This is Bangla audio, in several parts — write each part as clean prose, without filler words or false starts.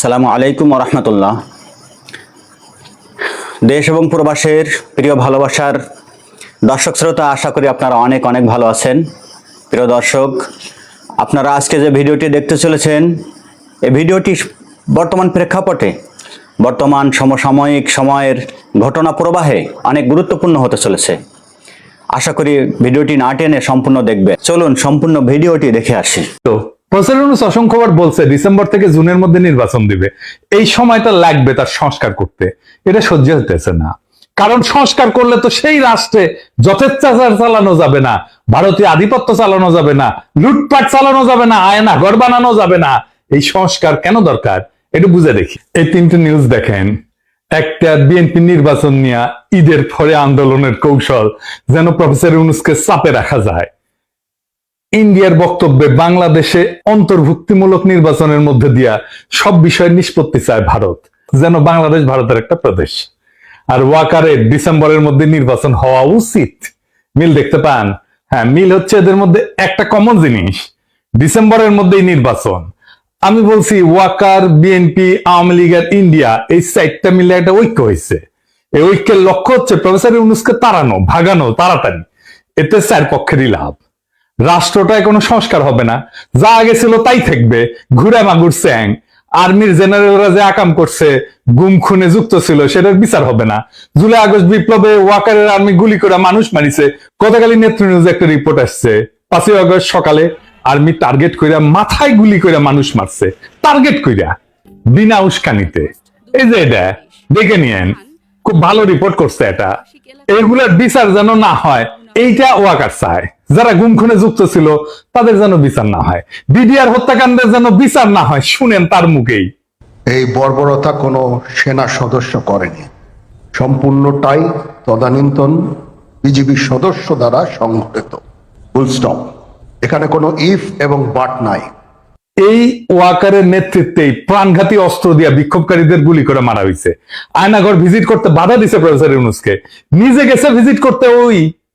আসসালামু আলাইকুম রহমতুল্লাহ। দেশ এবং প্রবাসের প্রিয় ভালোবাসার দর্শক শ্রোতা, আশা করি আপনারা অনেক অনেক ভালো আছেন। প্রিয় দর্শক, আপনারা আজকে যে ভিডিওটি দেখতে চলেছেন, এই ভিডিওটি বর্তমান প্রেক্ষাপটে বর্তমান সমসাময়িক সময়ের ঘটনা প্রবাহে অনেক গুরুত্বপূর্ণ হতে চলেছে। আশা করি ভিডিওটি না টেনে সম্পূর্ণ দেখবে। চলুন সম্পূর্ণ ভিডিওটি দেখে আসি। প্রফেসর ইউনূস অসংখ্যবার বলছে ডিসেম্বর থেকে জুনের মধ্যে নির্বাচন দিবে। এই সময়টা লাগবে তার সংস্কার করতে, এটা সহ্য হতেছে না। কারণ সংস্কার করলে তো সেই রাষ্ট্রে যথেচ্ছাচার চালানো যাবে না, ভারতীয় আধিপত্য চালানো যাবে না, লুটপাট চালানো যাবে না, আয়না ঘর বানানো যাবে না। এই সংস্কার কেন দরকার একটু বুঝে দেখি। এই তিনটে নিউজ দেখেন। একটা, বিএনপি নির্বাচন নিয়ে ঈদের পরে আন্দোলনের কৌশল যেন প্রফেসর ইউনূসকে চাপে রাখা যায়। ইন্ডিয়ার বক্তব্যে বাংলাদেশে অন্তর্ভুক্তিমূলক নির্বাচনের মধ্যে দিয়া সব বিষয়ের নিষ্পত্তি চায় ভারত, যেন বাংলাদেশ ভারতের একটা প্রদেশ। আর ওয়াকারে ডিসেম্বরের মধ্যে নির্বাচন হওয়া উচিত। মিল দেখতে পান? হ্যাঁ, মিল হচ্ছে এদের মধ্যে একটা কমন জিনিস, ডিসেম্বরের মধ্যেই নির্বাচন। আমি বলছি ওয়াকার, বিএনপি, আওয়ামী লীগ আর ইন্ডিয়া, এই সাইডটা মিলে একটা ঐক্য হয়েছে। এই ঐক্যের লক্ষ্য হচ্ছে প্রফেসর ইউনূসকে তাড়ানো, ভাগানো তাড়াতাড়ি। এতে চার পক্ষেরই লাভ। রাষ্ট্রটায় কোনো সংস্কার হবে না, যা আগে ছিল তাই থাকবে, ঘুরে মাগুর চ্যাং। আর্মির জেনারেলরা যে আকাম করছে, গুম খুনে যুক্ত ছিল, সেটার বিচার হবে না। জুলাই আগস্ট বিপ্লবে ওয়াকারের আর্মি গুলি করে মানুষ মারিছে। গতকালই নেত্র নিউজে একটা রিপোর্ট আসছে, 5ই আগস্ট সকালে আর্মি টার্গেট কইরা মাথায় গুলি করে মানুষ মারছে, টার্গেট কইরা, বিনা উস্কানিতে। এই যে এটা দেখে নিয়েন, খুব ভালো রিপোর্ট করছে এটা। এগুলার বিচার যেন না হয়, এইটা ওয়াকার চায়। যারা গুম খুনে যুক্ত ছিল তাদের যেন বিচার না হয়, বিডিআর হত্যাকাণ্ডের যেন বিচার না হয়। শুনেন তার মুখেই। এই বর্বরতা কোনো সেনা সদস্য করেনি, সম্পূর্ণটাই তদানীন্তন বিজিবি সদস্য দ্বারা সংঘটিত। Full stop. এখানে কোনো ইফ এবং বাট নাই। এই ওয়াকারের নেতৃত্বেই প্রাণঘাতী অস্ত্র দিয়া বিক্ষোভকারীদের গুলি করে মারা হয়েছে। আয়নাঘর ভিজিট করতে বাধা দিছে প্রফেসর ইউনূসকে। নিজে গেছে ভিজিট করতে,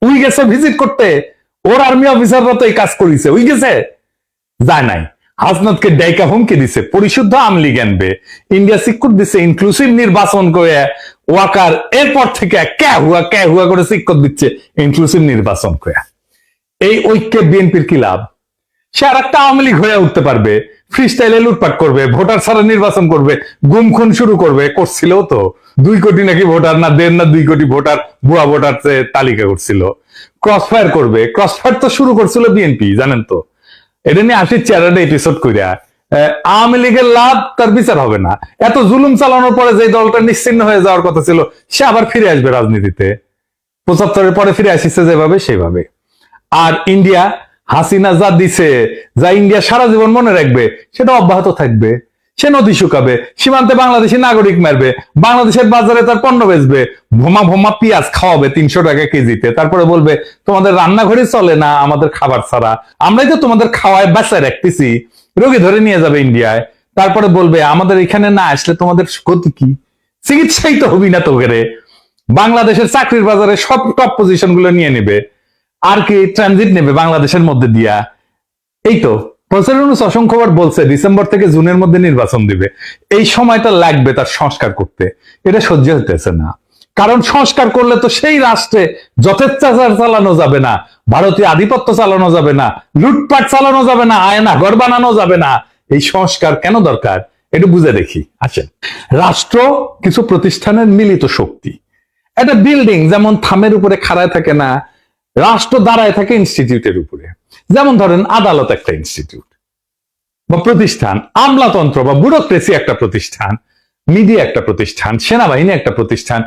ওই গেছে ভিজিট করতে। ওর আর্মি অফিসাররা তো এই কাজ করেছে, ওই গেছে, যায় নাই। হাসনাতকে ডাইকা হুমকি দিছে, পরিশুদ্ধ আওয়ামী লীগ আনবে। ইন্ডিয়া সিকিউর দিছে ইনক্লুসিভ নির্বাচন করে। ওয়াকার এরপর থেকে কে হুয়া করে সিকিউর দিচ্ছে ইনক্লুসিভ নির্বাচন করে। এই ঐক্যে বিএনপির কি লাভ? সে আর একটা আওয়ামী লীগ হয়ে উঠতে পারবে, ফ্রি স্টাইলে লুটপাট করবে, ভোটার ছাড়া নির্বাচন করবে, গুম খুন শুরু করবে। করছিল তো 2 কোটি নাকি ভোটার, না 1.5 না 2 কোটি ভোটার, ভুয়া ভোটার তালিকা করছিল। ক্রসফায়ার করবে, ক্রসফায়ার তো শুরু করছিল বিএনপি, জানেন তো। এটা নিয়ে আসি চেয়ারটা এপিসোড কইরা। আওয়ামী লীগের লাভ, তার বিচার হবে না। এত জুলুম চালানোর পরে যে দলটা নিশ্চিহ্ন হয়ে যাওয়ার কথা ছিল, সে আবার ফিরে আসবে রাজনীতিতে। 75-এর পরে ফিরে আসিছে যেভাবে সেভাবে। আর ইন্ডিয়া, হাসিনা যা দিছে, যা ইন্ডিয়া সারা জীবন মনে রাখবে, সেটা অব্যাহত থাকবে। সে নদী শুকাবে, সীমান্তে বাংলাদেশি নাগরিক মারবে, বাংলাদেশের বাজারে তার পণ্য বেচবে, ভোমা পেঁয়াজ খাওয়াবে 300 টাকা কেজিতে। তারপরে বলবে তোমাদের রান্নাঘরে চলে না আমাদের খাবার ছাড়া, আমরাই তো তোমাদের খাওয়ায় বাঁচায় রাখতেছি। রোগী ধরে নিয়ে যাবে ইন্ডিয়ায়। তারপরে বলবে আমাদের এখানে না আসলে তোমাদের গতি কি? চিকিৎসাই তো হবি না তোকে। বাংলাদেশের চাকরির বাজারে সব টপ পজিশন গুলো নিয়ে নেবে। আর কি ট্রানজিট নেবে বাংলাদেশের মধ্যে দিয়া। এই তো প্রফেসর ইউনূস অসংখ্যবার বলছে ডিসেম্বর থেকে জুনের মধ্যে নির্বাচন দিবে। এই সময়টা লাগবে তার সংস্কার করতে, এটা সহ্য হতেছে না। কারণ সংস্কার করলে তো সেই রাষ্ট্রে যথেচ্ছাচার চালানো যাবে না, ভারতীয় আধিপত্য চালানো যাবে না, লুটপাট চালানো যাবে না, আয়না ঘর বানানো যাবে না। এই সংস্কার কেন দরকার একটু বুঝে দেখি। আচ্ছা, রাষ্ট্র কিছু প্রতিষ্ঠানের মিলিত শক্তি। একটা বিল্ডিং যেমন থামের উপরে খাড়ায় থাকে না, রাষ্ট্র দাঁড়ায় থাকে ইনস্টিটিউটের উপরে। যেমন ধরেন আদালত একটা ইনস্টিটিউট বা প্রতিষ্ঠান, আমলাতন্ত্র বা ব্যুরোক্রেসি একটা প্রতিষ্ঠান, মিডিয়া একটা প্রতিষ্ঠান, সেনাবাহিনী একটা প্রতিষ্ঠান,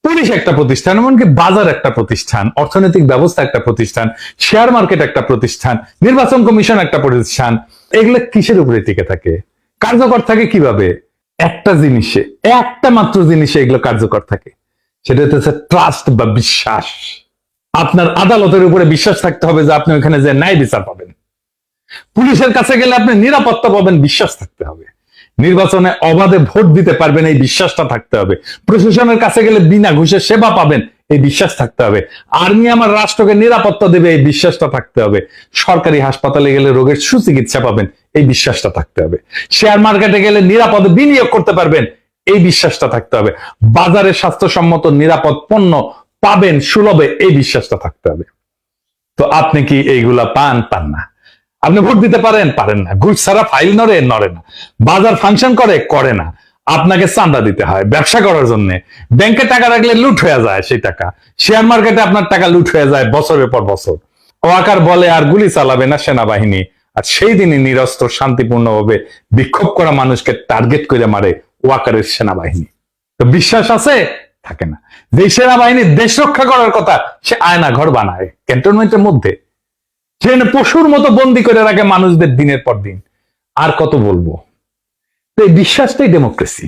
পুলিশ একটা প্রতিষ্ঠান, এমনকি বাজার একটা প্রতিষ্ঠান, অর্থনৈতিক ব্যবস্থা একটা প্রতিষ্ঠান, শেয়ার মার্কেট একটা প্রতিষ্ঠান, নির্বাচন কমিশন একটা প্রতিষ্ঠান। এগুলো কিসের উপরে টিকে থাকে, কার্যকর থাকে কিভাবে? একটা জিনিসে, একটা মাত্র জিনিসে এগুলো কার্যকর থাকে, সেটা হচ্ছে ট্রাস্ট বা বিশ্বাস। আপনার আদালতের উপরে বিশ্বাস থাকতে হবে যে আপনি ওখানে যে ন্যায় বিচার পাবেন। পুলিশের কাছে গেলে আপনি নিরাপত্তা পাবেন, বিশ্বাস থাকতে হবে। নির্বাচনে অবাধে ভোট দিতে পারবেন, এই বিশ্বাসটা থাকতে হবে। প্রশাসনের কাছে গেলে বিনা ঘুষে সেবা পাবেন, এই বিশ্বাস থাকতে হবে। আর্মি আমার রাষ্ট্রকে নিরাপত্তা দেবে, এই বিশ্বাসটা থাকতে হবে। সরকারি হাসপাতালে গেলে রোগের সুচিকিৎসা পাবেন, এই বিশ্বাসটা থাকতে হবে। শেয়ার মার্কেটে গেলে নিরাপদে বিনিয়োগ করতে পারবেন, এই বিশ্বাসটা থাকতে হবে। বাজারে স্বাস্থ্যসম্মত নিরাপদ পণ্য পাবেন সুলভে, এই বিশ্বাসটা থাকতে হবে। তো আপনি কি এইগুলা পান? পান না। আপনি ভোট দিতে পারেন? পারেন না। ঘুষ ছাড়া ফাইল নড়ে না। বাজার ফাংশন করে না। আপনাকে চাঁদা দিতে হয় ব্যবসা করার জন্য। ব্যাংকে টাকা রাখলে লুট হয়ে যায় সেই টাকা। শেয়ার মার্কেটে আপনার টাকা লুট হয়ে যায় বছরের পর বছর। ওয়াকার বলে আর গুলি চালাবে না সেনাবাহিনী, আর সেই দিনই নিরস্ত্র শান্তিপূর্ণভাবে বিক্ষোভ করা মানুষকে টার্গেট করে মারে ওয়াকারের সেনাবাহিনী। তো বিশ্বাস আছে? থাকে না। যে সেনাবাহিনী দেশ রক্ষা করার কথা, সে আয়না ঘর বানায় ক্যান্টনমেন্টের মধ্যে, সেখানে পশুর মতো বন্দি করে রাখে মানুষদের দিনের পর দিন। আর কত বলবো? এই বিশ্বাসটাই ডেমোক্রেসি।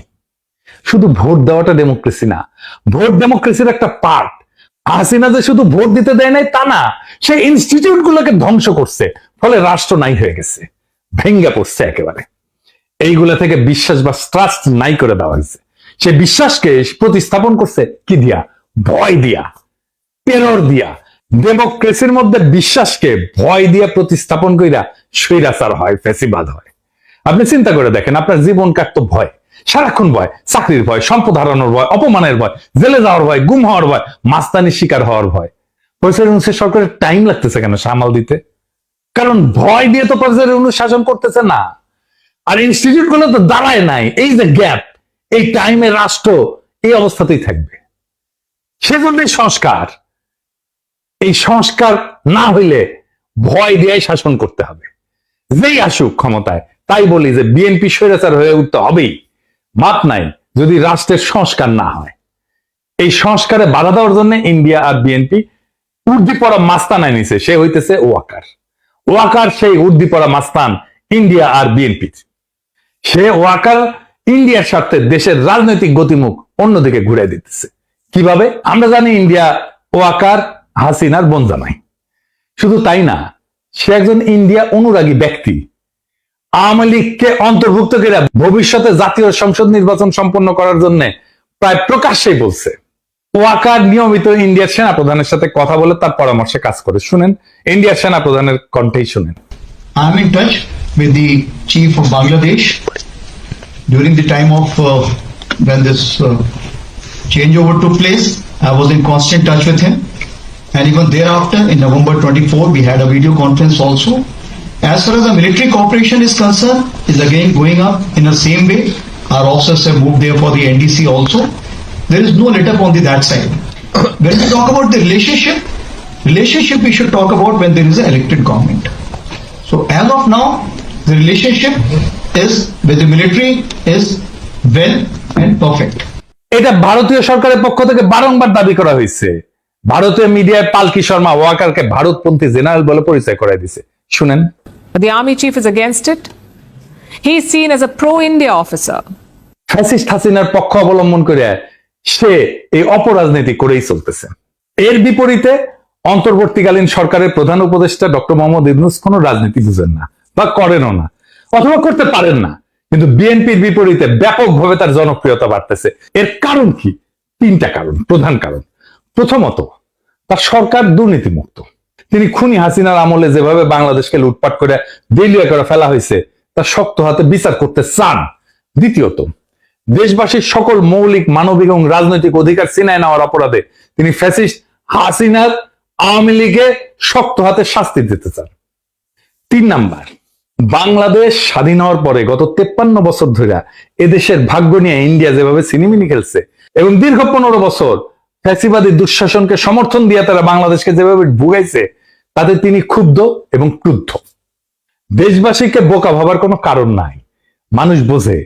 শুধু ভোট দেওয়াটা ডেমোক্রেসি না, ভোট ডেমোক্রেসির একটা পার্ট। হাসিনা যে শুধু ভোট দিতে দেয় নাই তা না, সে ইনস্টিটিউট গুলোকে ধ্বংস করছে, ফলে রাষ্ট্র নাই হয়ে গেছে, ভেঙ্গে পড়ছে একেবারে। এইগুলা থেকে বিশ্বাস বা ট্রাস্ট নাই করে দেওয়া হয়েছে। সে বিশ্বাসকে প্রতিস্থাপন করছে কি দিয়া? ভয় দিয়া, টেরর দিয়া। ডেমোক্রেসির মধ্যে বিশ্বাসকে ভয় দিয়া প্রতিস্থাপন কইরা স্বৈরাচার হয়, ফ্যাসিবাদ হয়। আপনি চিন্তা করে দেখেন, আপনার জীবন কাটতো ভয়, সারাক্ষণ ভয়, চাকরির ভয়, সম্পদ হারানোর ভয়, অপমানের ভয়, জেলে যাওয়ার ভয়, গুম হওয়ার ভয়, মাস্তানির শিকার হওয়ার ভয়। সরকারের টাইম লাগতেছে কেন সামাল দিতে? কারণ ভয় দিয়ে তো শাসন করতেছে না, আর ইনস্টিটিউট গুলো তো দাঁড়ায় নাই। এই যে গ্যাপ, এই টাইমে রাষ্ট্র এই অবস্থাতেই থাকবে। সেজন্যই সংস্কার। এই সংস্কার না হইলে ভয় দিয়ে শাসন করতে হবে। যেই আসুক ক্ষমতায়, তাই বলি যে বিএনপি স্বৈরাচার হয়ে উঠতে হবেই, মাপ নাই যদি রাষ্ট্রের সংস্কার না হয়। এই সংস্কারে বাধা দেওয়ার জন্য ইন্ডিয়া আর বিএনপি উর্দি পড়া মাস্তান আনিছে, সে হইতেছে ওয়াকার। ওয়াকার সেই উর্দি পড়া মাস্তান ইন্ডিয়া আর বিএনপি। সে ওয়াকার ইন্ডিয়ার স্বার্থে দেশের রাজনৈতিক গতিমুখ অন্যদিকে ঘুরে দিতেছে। কিভাবে? আমরা জানি ইন্ডিয়া ওয়াকার হাসিনার বোন জামাই। শুধু তাই না, সে একজন ইন্ডিয়া অনুরাগী ব্যক্তি। আওয়ামী লীগকে অন্তর্ভুক্ত করে ভবিষ্যতে জাতীয় সংসদ নির্বাচন সম্পন্ন করার জন্য প্রায় প্রকাশ্যেই বলছে। ওয়াকার নিয়মিত ইন্ডিয়ার সেনাপ্রধানের সাথে কথা বলে তার পরামর্শে কাজ করে। শুনেন ইন্ডিয়ার সেনাপ্রধানের কণ্ঠেই শুনেন। I am in touch with the chief of Bangladesh during the time of when this changeover took place. I was in constant touch with him, and even thereafter in November 24 we had a video conference also. As far as the military cooperation is concerned, is again going up in the same way. Our officers have moved there for the NDC also. There is no let up on that side. When we talk about the relationship we should talk about when there is an elected government. So as of now, the relationship is with the military is well and perfect. এটা ভারতীয় সরকারের পক্ষ থেকে বারংবার দাবি করা হয়েছে। ভারতীয় মিডিয়ায় পালকি শর্মা ওয়াকারকে ভারতপন্থী জেনারেল বলে পরিচয় করায় দিছে। শুনেন। The army chief is against it. He is seen as a pro-India officer. Fascist হাসিনার পক্ষ অবলম্বন করে সে এই অপরাজনীতি করেই চলতেছে। এর বিপরীতে অন্তর্বর্তীকালীন সরকারের প্রধান উপদেষ্টা ডক্টর মোহাম্মদ ইউনূস কোনো রাজনীতি বুঝেন না বা করেনও না, অথবা করতে পারেন না। কিন্তু বিএনপির বিপরীতে ব্যাপকভাবে তার জনপ্রিয়তা বাড়তেছে। এর কারণ কি? তিনটা কারণ, প্রধান কারণ। প্রথমত, তার সরকার দুর্নীতিমুক্ত। তিনি খুনি হাসিনার আমলে যেভাবে বাংলাদেশকে লুটপাট করে দেউলিয়া করে ফেলা হয়েছে, তার শক্ত হাতে বিচার করতে চান। দ্বিতীয়ত, দেশবাসীর সকল মৌলিক মানবিক এবং রাজনৈতিক অধিকার ছিনায় নেওয়ার অপরাধে তিনি ফ্যাসিস্ট হাসিনার আওয়ামী লীগে শক্ত হাতে শাস্তি দিতে চান। 3 নাম্বার, বাংলাদেশ স্বাধীন হওয়ার পরে গত 53 বছর ধরে এদেশের ভাগ্য নিয়ে ইন্ডিয়া যেভাবে সিনেমিনি খেলছে এবং দীর্ঘ 15 বছর ফ্যাসিবাদী দুঃশাসনকে সমর্থন দিয়ে তারা বাংলাদেশকে যেভাবে ভুগাইছে, তাতে তিনি ক্ষুব্ধ এবং ক্রুদ্ধ। দেশবাসীকে বোকা ভাবার কোনো কারণ নাই। মানুষ বোঝে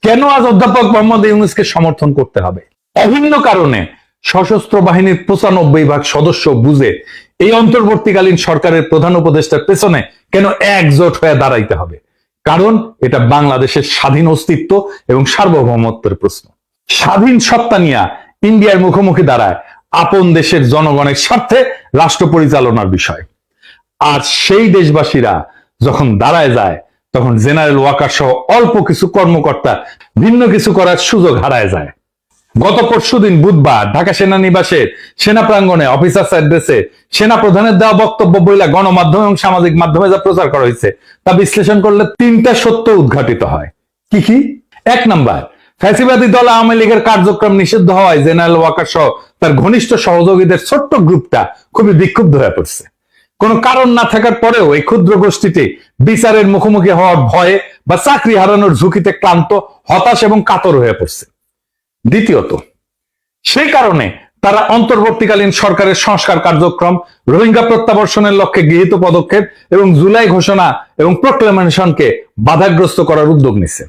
কেন আজ অধ্যাপক মোহাম্মদ ইউনূসকে সমর্থন করতে হবে। অভিন্ন কারণে সশস্ত্র বাহিনীর 95% সদস্য বুঝে এই অন্তর্বর্তীকালীন সরকারের প্রধান উপদেষ্টার পেছনে কেন একজোট হয়ে দাঁড়াইতে হবে। কারণ এটা বাংলাদেশের স্বাধীন অস্তিত্ব এবং সার্বভৌমত্বের প্রশ্ন। স্বাধীন সত্তা নিয়ে ইন্ডিয়ার মুখোমুখি দাঁড়ায় আপন দেশের জনগণের স্বার্থে রাষ্ট্র পরিচালনার বিষয়। আর সেই দেশবাসীরা যখন দাঁড়ায় যায়, তখন জেনারেল ওয়াকার সহ অল্প কিছু কর্মকর্তা ভিন্ন কিছু করার সুযোগ হারায় যায়। গত পরশুদিন বুধবার ঢাকা সেনানিবাসের সেনা প্রাঙ্গণে অফিসার্স অ্যাড্রেসে সেনা প্রধানের দেওয়া বক্তব্য বইলা গণমাধ্যম এবং সামাজিক মাধ্যমে যা প্রচার করা হয়েছে তা বিশ্লেষণ করলে 3টা সত্য উদ্ঘাটিত হয়। কি কি? 1 নাম্বার, ফ্যাসিবাদী দল আওয়ামী লীগের কার্যক্রম নিষিদ্ধ হওয়ায় জেনারেল ওয়াকার সহ তার ঘনিষ্ঠ সহযোগীদের ছোট্ট গ্রুপটা খুবই বিক্ষুব্ধ হয়ে পড়ছে। কোনো কারণ না থাকার পরেও এই ক্ষুদ্র গোষ্ঠীটি বিচারের মুখোমুখি হওয়ার ভয়ে বা চাকরি হারানোর ঝুঁকিতে ক্লান্ত, হতাশ এবং কাতর হয়ে পড়ছে। দ্বিতীয়ত, সেই কারণে তারা অন্তর্বর্তীকালীন সরকারের সংস্কার কার্যক্রম, রোহিঙ্গা প্রত্যাবর্ষণের লক্ষ্যে গৃহীত পদক্ষেপ এবং জুলাই ঘোষণা এবং প্রোক্লেমেশনকে বাধাগ্রস্ত করার উদ্যোগ নিছে।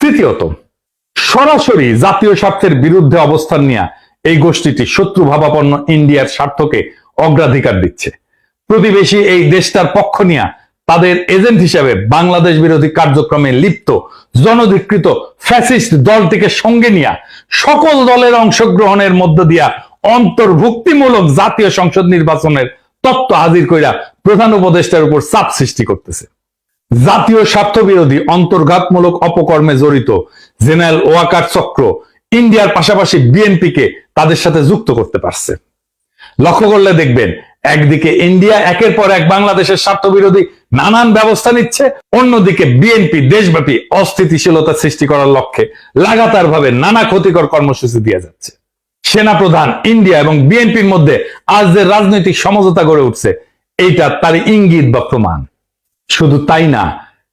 তৃতীয়ত, সরাসরি জাতীয় স্বার্থের বিরুদ্ধে অবস্থান নিয়ে এই গোষ্ঠীটি শত্রু ভাবাপন্ন ইন্ডিয়ার স্বার্থকে অগ্রাধিকার দিচ্ছে। প্রতিবেশী এই দেশটার পক্ষ নিয়ে তাদের এজেন্ট হিসেবে বাংলাদেশ বিরোধী কার্যক্রমে লিপ্ত জনধিকৃত ফ্যাসিস্ট দলটিকে সঙ্গে নিয়ে সকল দলের অংশগ্রহণের মধ্য দিয়া অন্তর্ভুক্তিমূলক জাতীয় সংসদ নির্বাচনের তত্ত্ব হাজির কইরা প্রধান উপদেষ্টার উপর চাপ সৃষ্টি করতেছে। জাতীয় স্বার্থ বিরোধী অন্তর্ঘাতমূলক অপকর্মে জড়িত জেনারেল ওয়াকার চক্র ইন্ডিয়ার পাশাপাশি বিএনপিকে তাদের সাথে যুক্ত করতে পারছে। লক্ষ্য করলে দেখবেন, একদিকে ইন্ডিয়া একের পর এক বাংলাদেশের স্বার্থ বিরোধী নানান ব্যবস্থা নিচ্ছে, অন্যদিকে বিএনপি দেশব্যাপী অস্থিতিশীলতা সৃষ্টি করার লক্ষ্যে লাগাতার ভাবে নানা ক্ষতিকর কর্মসূচি দিয়ে যাচ্ছে। সেনাপ্রধান, ইন্ডিয়া এবং বিএনপির মধ্যে আজ যে রাজনৈতিক সমঝোতা গড়ে উঠছে, এইটা তার ইঙ্গিত বা প্রমাণ। শুধু তাই না,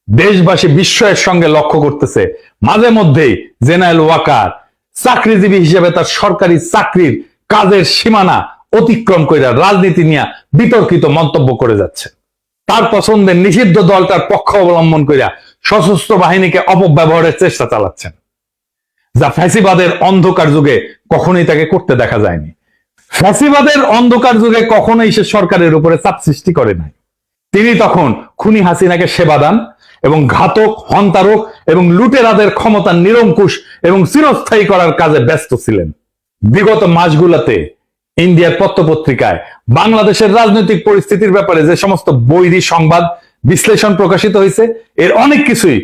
দেশবাসী বিস্ময়ের সঙ্গে লক্ষ্য করতেছে মাঝে মধ্যেই জেনারেল ওয়াকার চাকরিজীবী হিসেবে তার সরকারি চাকরির কাজের সীমানা অতিক্রম করে রাজনীতি নিয়ে বিতর্কিত মন্তব্য করে যাচ্ছে। তার পছন্দের নিষিদ্ধ দলটার পক্ষ অবলম্বন করে সশস্ত্র বাহিনীকে অপব্যবহারের চেষ্টা চালাচ্ছেন, যা ফ্যাসিবাদের অন্ধকার যুগে কখনোই তাকে করতে দেখা যায়নি। ফ্যাসিবাদের অন্ধকার যুগে কখনোই সে সরকারের উপরে চাপ সৃষ্টি করে নাই। তিনি তখন খুনি হাসিনাকে সেবা দান এবং ঘাতক, হন্তারক এবং লুটেরাদের ক্ষমতা নিরঙ্কুশ এবং চিরস্থায়ী করার কাজে ব্যস্ত ছিলেন। বিগত মাসগুলোতে ইন্ডিয়ার পত্রপত্রিকায় বাংলাদেশের রাজনৈতিক পরিস্থিতির ব্যাপারে যে সমস্ত বৈরী সংবাদ বিশ্লেষণ প্রকাশিত হয়েছে, এর অনেক কিছুই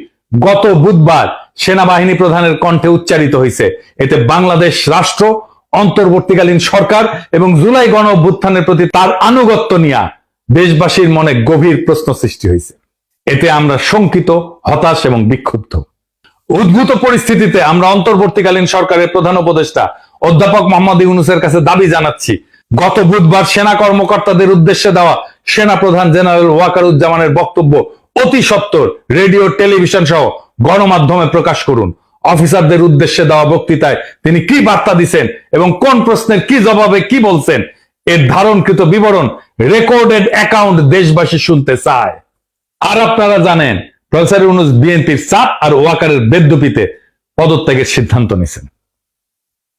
গত বুধবার সেনাবাহিনী প্রধানের কণ্ঠে উচ্চারিত হয়েছে। এতে বাংলাদেশ রাষ্ট্র, অন্তর্বর্তীকালীন সরকার এবং জুলাই গণ অভ্যুত্থানের প্রতি তার আনুগত্য নিয়ে দেশবাসীর মনে গভীর প্রশ্ন সৃষ্টি হয়েছে। এতে আমরা শঙ্কিত, হতাশ এবং বিক্ষুব্ধ। উদ্ভূত পরিস্থিতিতে আমরা অন্তর্বর্তীকালীন সরকারের প্রধান উপদেষ্টা অধ্যাপক মোহাম্মদ ইউনূসের কাছে দাবি জানাচ্ছি, গত বুধবার সেনা কর্মকর্তাদের উদ্দেশ্যে দেওয়া সেনা প্রধান জেনারেল ওয়াকারুজ্জামানের বক্তব্য অতি সত্বর রেডিও, টেলিভিশন সহ গণমাধ্যমে প্রকাশ করুন। অফিসারদের উদ্দেশ্যে দেওয়া বক্তৃতায় তিনি কি বার্তা দিচ্ছেন এবং কোন প্রশ্নের কি জবাবে কি বলছেন, এর ধারণকৃত বিবরণ, রেকর্ডেড অ্যাকাউন্ট দেশবাসী শুনতে চায়। আর আপনারা জানেন, প্রফেসর ইউনূস বিএনপির চাপ আর ওয়াকারের বেদ্যুপিতে পদত্যাগের সিদ্ধান্ত নিয়েছেন।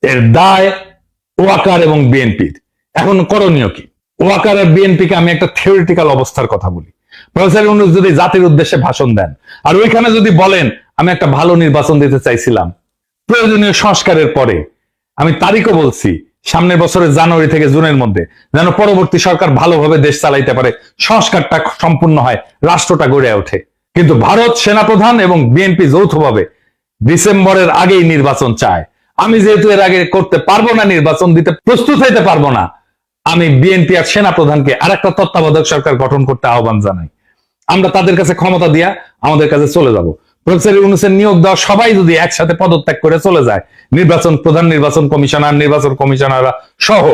এর দায় ওয়াকার এবং বিএনপির। এখন করণীয় কি? ওয়াকার আর বিএনপিকে আমি একটা থিওরিটিক্যাল অবস্থার কথা বলি। প্রফেসর ইউনূস যদি জাতির উদ্দেশ্যে ভাষণ দেন আর ওইখানে যদি বলেন আমি একটা ভালো নির্বাচন দিতে চাইছিলাম প্রয়োজনীয় সংস্কারের পরে, আমি তারিখও বলছি, সামনের বছরের জানুয়ারি থেকে জুনের মধ্যে যেন পরবর্তী সরকার ভালোভাবে দেশ চালাইতে পারে, সংস্কারটা সম্পূর্ণ হয়, রাষ্ট্রটা গড়ে ওঠে। কিন্তু ভারত সেনাপ্রধান এবং বিএনপি যৌথভাবে ডিসেম্বরের আগেই নির্বাচন চায়। আমি যেহেতু এর আগে করতে পারবো না, নির্বাচন দিতে প্রস্তুত হইতে পারবো না, আমি বিএনপি আর সেনাপ্রধানকে আর একটা তত্ত্বাবধায়ক সরকার গঠন করতে আহ্বান জানাই। আমরা তাদের কাছে ক্ষমতা দিয়া আমাদের কাছে চলে যাব। প্রফেসর ইউনূসের নিয়োগ দেওয়া সবাই যদি একসাথে পদত্যাগ করে চলে যায়, নির্বাচন প্রধান, নির্বাচন কমিশনার, নির্বাচন কমিশনাররা সহ,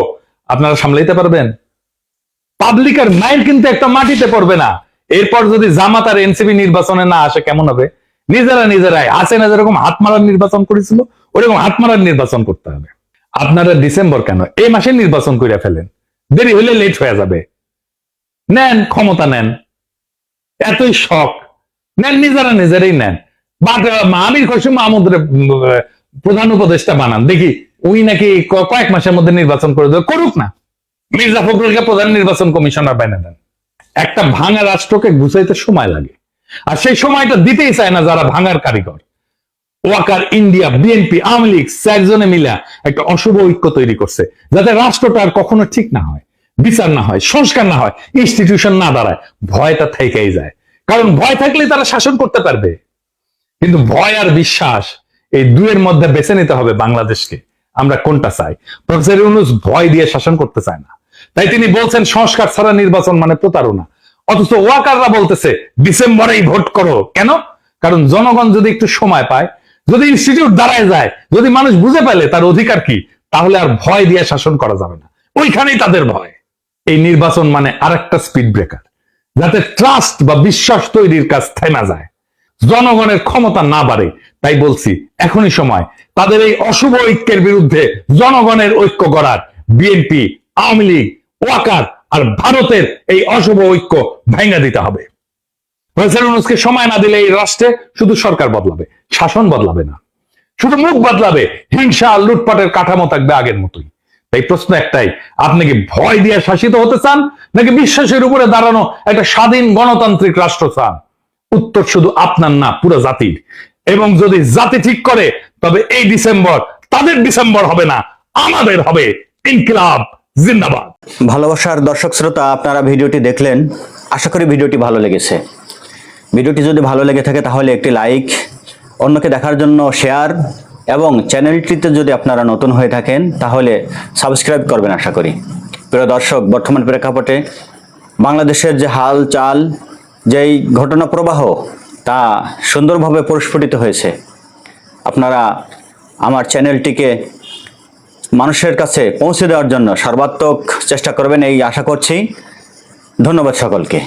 আপনারা সামলাইতে পারবেন? পাবলিকের মাইন্ড কিন্তু একটা মাটিতে পড়বে না। এরপর যদি জামাত আর এনসিপি নির্বাচনে না আসে কেমন হবে? নিজেরাই হাসিনা যেরকম হাত মারার নির্বাচন করেছিল ওরকম হাত মারার নির্বাচন করতে হবে। আপনারা ডিসেম্বর কেন, এই মাসে নির্বাচন করে ফেলেন, দেরি হলে লেট হয়ে যাবে। নেন ক্ষমতা, নেন, এতই শখ নেন, নিজেরাই নেন। বাট আমির খসরু মাহমুদের প্রধান উপদেষ্টা বানান, দেখি উনি নাকি কয়েক মাসের মধ্যে নির্বাচন করে দেবে, করুক না। মির্জা ফখরুলকে প্রধান নির্বাচন কমিশনার বানিয়ে দেন। একটা ভাঙা রাষ্ট্রকে গুছাইতে সময় লাগে, আর সেই সময়টা দিতেই চায় না যারা ভাঙার কারিগর। ওয়াকার, ইন্ডিয়া, বিএনপি, আওয়ামী লীগ 4 জনে মিলে একটা অশুভ ঐক্য তৈরি করছে, যাতে রাষ্ট্রটা আর কখনো ঠিক না হয়, বিচার না হয়, সংস্কার না হয়, ইনস্টিটিউশন না দাঁড়ায়। ভয়টা থেকেই যায়, কারণ ভয় থাকলে তারা শাসন করতে পারবে। কিন্তু ভয় আর বিশ্বাস, এই দুয়ের মধ্যে বেছে নিতে হবে বাংলাদেশকে। আমরা কোনটা চাই? প্রফেসর ইউনূস ভয় দিয়ে শাসন করতে চায় না, তাই তিনি বলছেন সংস্কার ছাড়া নির্বাচন মানে প্রতারণা। অথচ ওয়াকাররা বলতেছে ডিসেম্বরেই ভোট করো। কেন? কারণ জনগণ যদি একটু সময় পায়, যদি ইনস্টিটিউট দাঁড়ায় যায়, যদি মানুষ বুঝে পেলে তার অধিকার কি, তাহলে আর ভয় দিয়ে শাসন করা যাবে না। ওইখানেই তাদের ভয়। এই নির্বাচন মানে আরেকটা স্পিড ব্রেকার, যাতে ট্রাস্ট বা বিশ্বাস তৈরির কাজ থেমে যায়, জনগণের ক্ষমতা না বাড়ে। তাই বলছি এখনই সময় তাদের এই অশুভ ঐক্যের বিরুদ্ধে জনগণের ঐক্য করার। বিএনপি, আওয়ামী লীগ, ওয়াকার আর ভারতের এই অশুভ ঐক্য ভেঙে দিতে হবে। প্রফেসর ইউনূসকে সময় না দিলে এই রাষ্ট্রে শুধু সরকার বদলাবে, শাসন বদলাবে না, শুধু মুখ বদলাবে, হিংসা আর লুটপাটের কাঠামো থাকবে আগের মতোই। তাই প্রশ্ন একটাই, আপনি কি ভয় দিয়ে শাসিত হতে চান, নাকি বিশ্বাসের উপরে দাঁড়ানো একটা স্বাধীন গণতান্ত্রিক রাষ্ট্র চান? উত্তর শুধু আপনার না, পুরো জাতির। এবং যদি জাতি ঠিক করে, তবে এই ডিসেম্বর তাদের ডিসেম্বর হবে না, আমাদের হবে। ইনকিলাব জিন্দাবাদ। ভালোবাসার দর্শক শ্রোতা, আপনারা ভিডিওটি দেখলেন, আশা করি ভিডিওটি ভালো লেগেছে। ভিডিওটি যদি ভালো লেগে থাকে তাহলে একটি লাইক, অন্যকে দেখার জন্য শেয়ার, এবং চ্যানেলটিতে যদি আপনারা নতুন হয়ে থাকেন তাহলে সাবস্ক্রাইব করবেন আশা করি। প্রিয় দর্শক, বর্তমান প্রেক্ষাপটে বাংলাদেশের যে হাল চাল, যেই ঘটনা প্রবাহ, তা সুন্দরভাবে প্রস্ফুটিত হয়েছে। আপনারা আমার চ্যানেলটিকে মানুষের কাছে পৌঁছে দেওয়ার জন্য সর্বাত্মক চেষ্টা করবেন, এই আশা করছি। ধন্যবাদ সকলকে।